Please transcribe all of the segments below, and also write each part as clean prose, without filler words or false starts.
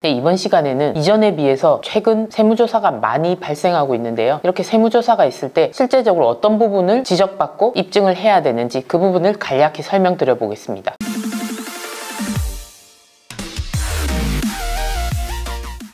네, 이번 시간에는 이전에 비해서 최근 세무조사가 많이 발생하고 있는데요. 이렇게 세무조사가 있을 때 실제적으로 어떤 부분을 지적받고 입증을 해야 되는지 그 부분을 간략히 설명드려 보겠습니다.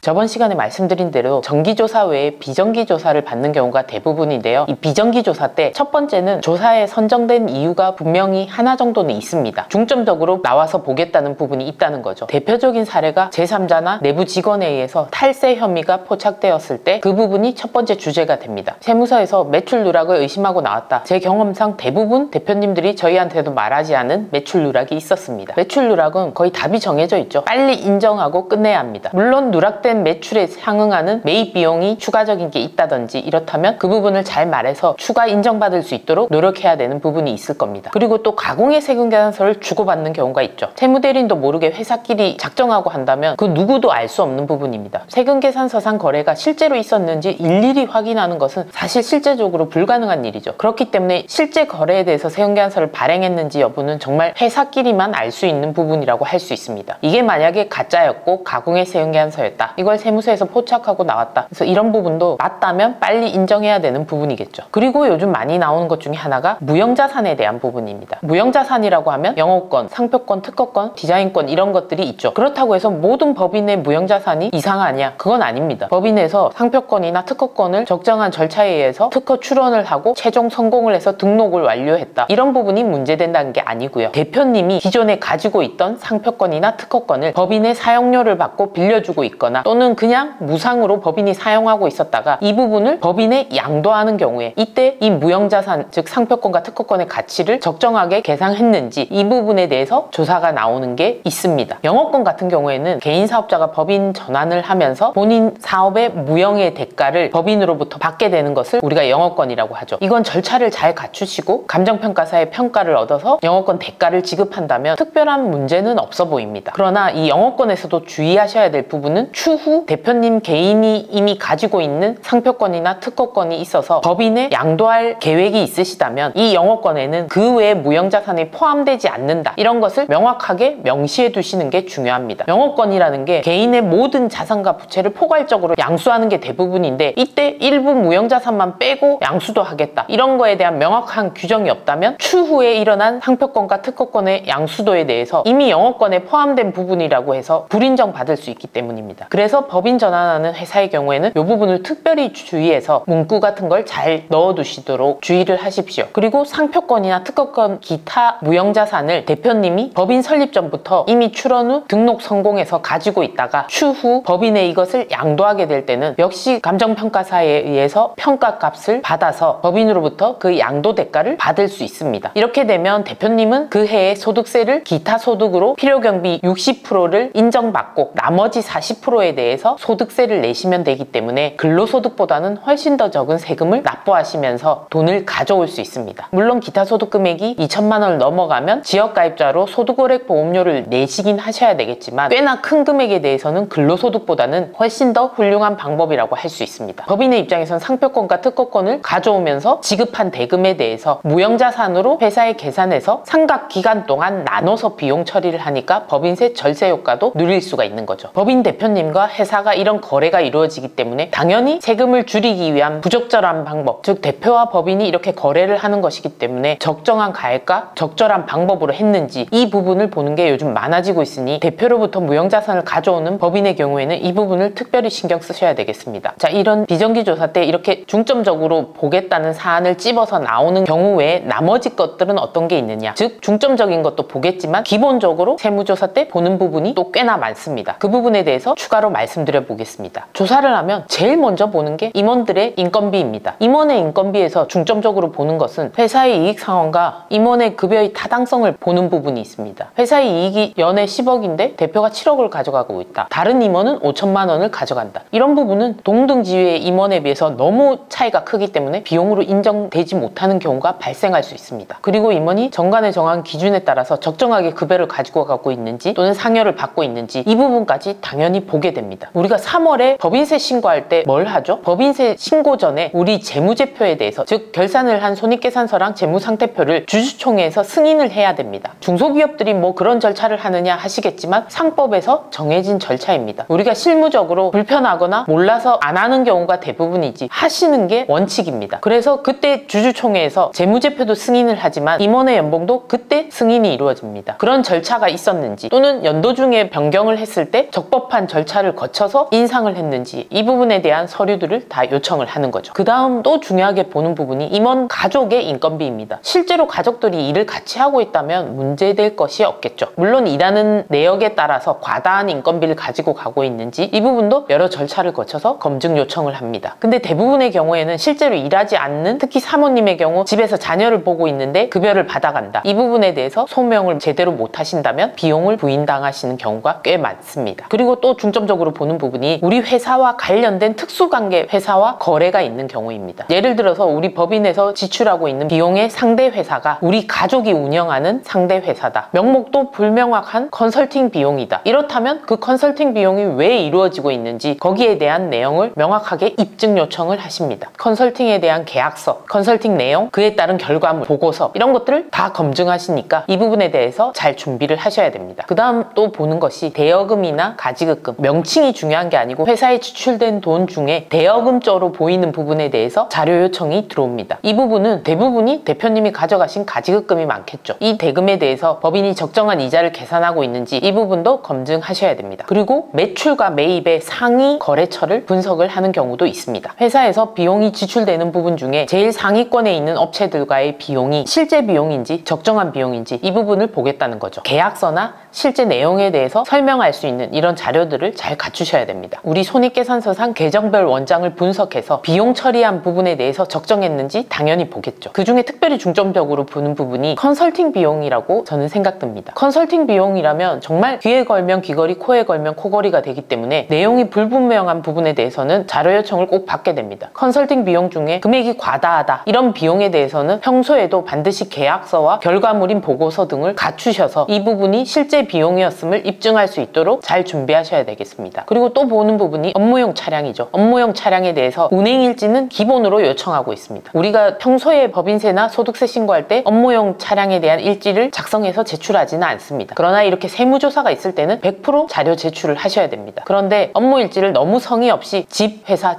저번 시간에 말씀드린 대로 정기조사 외에 비정기조사를 받는 경우가 대부분인데요. 이 비정기조사 때 첫 번째는 조사에 선정된 이유가 분명히 하나 정도는 있습니다. 중점적으로 나와서 보겠다는 부분이 있다는 거죠. 대표적인 사례가 제3자나 내부 직원에 의해서 탈세 혐의가 포착되었을 때 그 부분이 첫 번째 주제가 됩니다. 세무서에서 매출 누락을 의심하고 나왔다. 제 경험상 대부분 대표님들이 저희한테도 말하지 않은 매출 누락이 있었습니다. 매출 누락은 거의 답이 정해져 있죠. 빨리 인정하고 끝내야 합니다. 물론 누락된 매출에 상응하는 매입 비용이 추가적인 게 있다든지 이렇다면 그 부분을 잘 말해서 추가 인정받을 수 있도록 노력해야 되는 부분이 있을 겁니다. 그리고 또 가공의 세금 계산서를 주고받는 경우가 있죠. 세무대리인도 모르게 회사끼리 작정하고 한다면 그 누구도 알 수 없는 부분입니다. 세금 계산서상 거래가 실제로 있었는지 일일이 확인하는 것은 사실 실제적으로 불가능한 일이죠. 그렇기 때문에 실제 거래에 대해서 세금 계산서를 발행했는지 여부는 정말 회사끼리만 알 수 있는 부분이라고 할 수 있습니다. 이게 만약에 가짜였고 가공의 세금 계산서였다. 이걸 세무서에서 포착하고 나왔다. 그래서 이런 부분도 맞다면 빨리 인정해야 되는 부분이겠죠. 그리고 요즘 많이 나오는 것 중에 하나가 무형자산에 대한 부분입니다. 무형자산이라고 하면 영업권, 상표권, 특허권, 디자인권 이런 것들이 있죠. 그렇다고 해서 모든 법인의 무형자산이 이상하냐? 그건 아닙니다. 법인에서 상표권이나 특허권을 적정한 절차에 의해서 특허 출원을 하고 최종 성공을 해서 등록을 완료했다. 이런 부분이 문제된다는 게 아니고요. 대표님이 기존에 가지고 있던 상표권이나 특허권을 법인의 사용료를 받고 빌려주고 있거나 또는 그냥 무상으로 법인이 사용하고 있었다가 이 부분을 법인에 양도하는 경우에 이때 이 무형자산, 즉 상표권과 특허권의 가치를 적정하게 계상했는지 이 부분에 대해서 조사가 나오는 게 있습니다. 영업권 같은 경우에는 개인 사업자가 법인 전환을 하면서 본인 사업의 무형의 대가를 법인으로부터 받게 되는 것을 우리가 영업권이라고 하죠. 이건 절차를 잘 갖추시고 감정평가사의 평가를 얻어서 영업권 대가를 지급한다면 특별한 문제는 없어 보입니다. 그러나 이 영업권에서도 주의하셔야 될 부분은 추후 대표님 개인이 이미 가지고 있는 상표권이나 특허권이 있어서 법인에 양도할 계획이 있으시다면 이 영업권에는 그 외의 무형자산이 포함되지 않는다. 이런 것을 명확하게 명시해 두시는 게 중요합니다. 영업권이라는 게 개인의 모든 자산과 부채를 포괄적으로 양수하는 게 대부분인데 이때 일부 무형자산만 빼고 양수도 하겠다. 이런 거에 대한 명확한 규정이 없다면 추후에 일어난 상표권과 특허권의 양수도에 대해서 이미 영업권에 포함된 부분이라고 해서 불인정 받을 수 있기 때문입니다. 그래서 법인 전환하는 회사의 경우에는 이 부분을 특별히 주의해서 문구 같은 걸 잘 넣어두시도록 주의를 하십시오. 그리고 상표권이나 특허권 기타 무형자산을 대표님이 법인 설립 전부터 이미 출원 후 등록 성공해서 가지고 있다가 추후 법인에 이것을 양도하게 될 때는 역시 감정평가사에 의해서 평가값을 받아서 법인으로부터 그 양도 대가를 받을 수 있습니다. 이렇게 되면 대표님은 그 해의 소득세를 기타 소득으로 필요경비 60%를 인정받고 나머지 40%에 대해서 소득세를 내시면 되기 때문에 근로소득보다는 훨씬 더 적은 세금을 납부하시면서 돈을 가져올 수 있습니다. 물론 기타 소득 금액이 2천만 원을 넘어가면 지역가입자로 소득월액보험료를 내시긴 하셔야 되겠지만 꽤나 큰 금액에 대해서는 근로소득보다는 훨씬 더 훌륭한 방법이라고 할 수 있습니다. 법인의 입장에선 상표권과 특허권을 가져오면서 지급한 대금에 대해서 무형자산으로 회사에 계산해서 상각기간 동안 나눠서 비용 처리를 하니까 법인세 절세 효과도 누릴 수가 있는 거죠. 법인 대표님과 회사가 이런 거래가 이루어지기 때문에 당연히 세금을 줄이기 위한 부적절한 방법, 즉 대표와 법인이 이렇게 거래를 하는 것이기 때문에 적정한 가액과 적절한 방법으로 했는지 이 부분을 보는 게 요즘 많아지고 있으니 대표로부터 무형자산을 가져오는 법인의 경우에는 이 부분을 특별히 신경 쓰셔야 되겠습니다. 자, 이런 비정기조사 때 이렇게 중점적으로 보겠다는 사안을 찝어서 나오는 경우 외에 나머지 것들은 어떤 게 있느냐, 즉 중점적인 것도 보겠지만 기본적으로 세무조사 때 보는 부분이 또 꽤나 많습니다. 그 부분에 대해서 추가로 말씀드려 보겠습니다. 조사를 하면 제일 먼저 보는 게 임원들의 인건비입니다. 임원의 인건비에서 중점적으로 보는 것은 회사의 이익 상황과 임원의 급여의 타당성을 보는 부분이 있습니다. 회사의 이익이 연에 10억인데 대표가 7억을 가져가고 있다. 다른 임원은 5천만 원을 가져간다. 이런 부분은 동등지위의 임원에 비해서 너무 차이가 크기 때문에 비용으로 인정되지 못하는 경우가 발생할 수 있습니다. 그리고 임원이 정관에 정한 기준에 따라서 적정하게 급여를 가지고 가고 있는지 또는 상여를 받고 있는지 이 부분까지 당연히 보게 됩니다. 됩니다. 우리가 3월에 법인세 신고할 때 뭘 하죠? 법인세 신고 전에 우리 재무제표에 대해서, 즉 결산을 한 손익계산서랑 재무상태표를 주주총회에서 승인을 해야 됩니다. 중소기업들이 뭐 그런 절차를 하느냐 하시겠지만 상법에서 정해진 절차입니다. 우리가 실무적으로 불편하거나 몰라서 안 하는 경우가 대부분이지 하시는 게 원칙입니다. 그래서 그때 주주총회에서 재무제표도 승인을 하지만 임원의 연봉도 그때 승인이 이루어집니다. 그런 절차가 있었는지, 또는 연도 중에 변경을 했을 때 적법한 절차를 거쳐서 인상을 했는지, 이 부분에 대한 서류들을 다 요청을 하는 거죠. 그 다음 또 중요하게 보는 부분이 임원 가족의 인건비입니다. 실제로 가족들이 일을 같이 하고 있다면 문제될 것이 없겠죠. 물론 일하는 내역에 따라서 과다한 인건비를 가지고 가고 있는지 이 부분도 여러 절차를 거쳐서 검증 요청을 합니다. 근데 대부분의 경우에는 실제로 일하지 않는, 특히 사모님의 경우 집에서 자녀를 보고 있는데 급여를 받아간다, 이 부분에 대해서 소명을 제대로 못 하신다면 비용을 부인당하시는 경우가 꽤 많습니다. 그리고 또 중점적으로 보는 부분이 우리 회사와 관련된 특수관계 회사와 거래가 있는 경우입니다. 예를 들어서 우리 법인에서 지출하고 있는 비용의 상대 회사가 우리 가족이 운영하는 상대 회사다, 명목도 불명확한 컨설팅 비용이다, 이렇다면 그 컨설팅 비용이 왜 이루어지고 있는지 거기에 대한 내용을 명확하게 입증 요청을 하십니다. 컨설팅에 대한 계약서, 컨설팅 내용, 그에 따른 결과물, 보고서, 이런 것들을 다 검증하시니까 이 부분에 대해서 잘 준비를 하셔야 됩니다. 그 다음 또 보는 것이 대여금이나 가지급금, 명칭이 중요한 게 아니고 회사에 지출된 돈 중에 대여금조로 보이는 부분에 대해서 자료 요청이 들어옵니다. 이 부분은 대부분이 대표님이 가져가신 가지급금이 많겠죠. 이 대금에 대해서 법인이 적정한 이자를 계산하고 있는지 이 부분도 검증하셔야 됩니다. 그리고 매출과 매입의 상위 거래처를 분석을 하는 경우도 있습니다. 회사에서 비용이 지출되는 부분 중에 제일 상위권에 있는 업체들과의 비용이 실제 비용인지 적정한 비용인지 이 부분을 보겠다는 거죠. 계약서나 실제 내용에 대해서 설명할 수 있는 이런 자료들을 잘 갖추셔야 됩니다. 우리 손익계산서상 계정별 원장을 분석해서 비용 처리한 부분에 대해서 적정했는지 당연히 보겠죠. 그 중에 특별히 중점적으로 보는 부분이 컨설팅 비용이라고 저는 생각됩니다. 컨설팅 비용이라면 정말 귀에 걸면 귀걸이, 코에 걸면 코걸이가 되기 때문에 내용이 불분명한 부분에 대해서는 자료 요청을 꼭 받게 됩니다. 컨설팅 비용 중에 금액이 과다하다, 이런 비용에 대해서는 평소에도 반드시 계약서와 결과물인 보고서 등을 갖추셔서 이 부분이 실제 비용이었음을 입증할 수 있도록 잘 준비하셔야 되겠습니다. 그리고 또 보는 부분이 업무용 차량이죠. 업무용 차량에 대해서 운행일지는 기본으로 요청하고 있습니다. 우리가 평소에 법인세나 소득세 신고할 때 업무용 차량에 대한 일지를 작성해서 제출하지는 않습니다. 그러나 이렇게 세무조사가 있을 때는 100% 자료 제출을 하셔야 됩니다. 그런데 업무일지를 너무 성의 없이 집 회사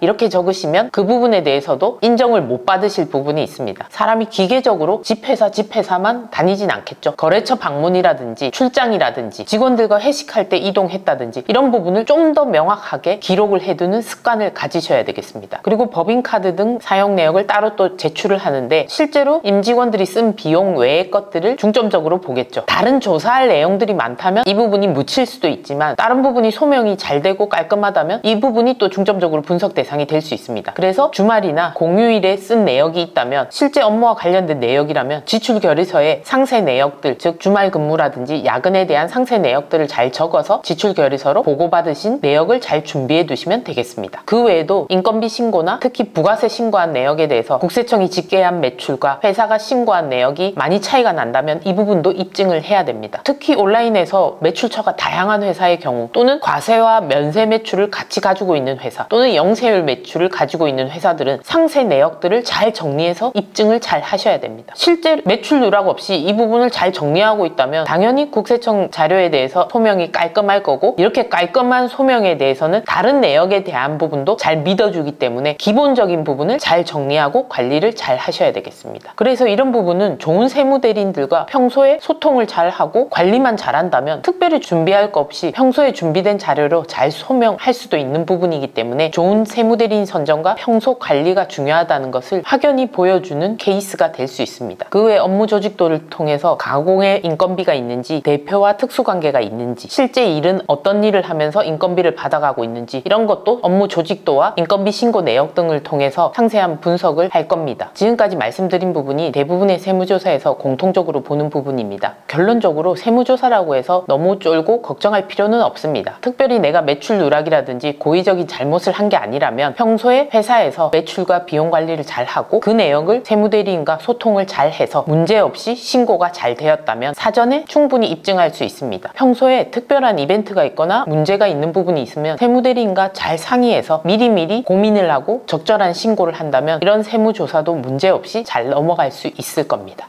이렇게 적으시면 그 부분에 대해서도 인정을 못 받으실 부분이 있습니다. 사람이 기계적으로 집 회사만 다니진 않겠죠. 거래처 방문이라든지 출장이라든지 직원들과 회식할 때 이동했다든지 이런 부분을 좀 더 명확하게 기록을 해두는 습관을 가지셔야 되겠습니다. 그리고 법인카드 등 사용 내역을 따로 또 제출을 하는데 실제로 임직원들이 쓴 비용 외의 것들을 중점적으로 보겠죠. 다른 조사할 내용들이 많다면 이 부분이 묻힐 수도 있지만 다른 부분이 소명이 잘 되고 깔끔하다면 이 부분이 또 중점적으로 분석 대상이 될 수 있습니다. 그래서 주말이나 공휴일에 쓴 내역이 있다면, 실제 업무와 관련된 내역이라면 지출 결의서에 상세 내역들, 즉 주말 근무라든지 야근에 대한 상세 내역들을 잘 적어서 지출 결의서로 보고받으신 내역을 잘 준비해 두시면 되겠습니다. 그 외에도 인건비 신고나 특히 부가세 신고한 내역에 대해서 국세청이 집계한 매출과 회사가 신고한 내역이 많이 차이가 난다면 이 부분도 입증을 해야 됩니다. 특히 온라인에서 매출처가 다양한 회사의 경우, 또는 과세와 면세 매출을 같이 가지고 있는 회사, 또는 영세율 매출을 가지고 있는 회사들은 상세 내역들을 잘 정리해서 입증을 잘 하셔야 됩니다. 실제 매출 누락 없이 이 부분을 잘 정리하고 있다면 당연히 국세청 자료에 대해서 소명이 깔끔할 거고, 이렇게 깔끔한 소명에 대해서는 다른 내역에 대한 부분도 잘 믿어주기 때문에 기본적인 부분을 잘 정리하고 관리를 잘 하셔야 되겠습니다. 그래서 이런 부분은 좋은 세무대리인들과 평소에 소통을 잘 하고 관리만 잘한다면 특별히 준비할 거 없이 평소에 준비된 자료로 잘 소명할 수도 있는 부분이기 때문에 좋은 세무대리인 선정과 평소 관리가 중요하다는 것을 확연히 보여주는 케이스가 될 수 있습니다. 그 외 업무 조직도를 통해서 가공의 인건비가 있는지, 대표와 특수관계가 있는지, 실제 일은 어떤 일을 하면서 인건비를 받아가고 있는지, 이런 것도 업무 조직도와 인건비 신고 내역 등을 통해서 상세한 분석을 할 겁니다. 지금까지 말씀드린 부분이 대부분의 세무조사에서 공통적으로 보는 부분입니다. 결론적으로 세무조사라고 해서 너무 쫄고 걱정할 필요는 없습니다. 특별히 내가 매출 누락이라든지 고의적인 잘못을 한 게 아니라면 평소에 회사에서 매출과 비용 관리를 잘 하고 그 내역을 세무대리인과 소통을 잘 해서 문제없이 신고가 잘 되었다면 사전에 충분히 입증할 수 있습니다. 평소에 특별한 이벤트가 있거나 문제가 있는 부분이 있으면 세무대리인과 잘 상의해서 미리미리 고민을 하고 적절한 신고를 한다면 이런 세무조사도 문제없이 잘 넘어갈 수 있을 겁니다.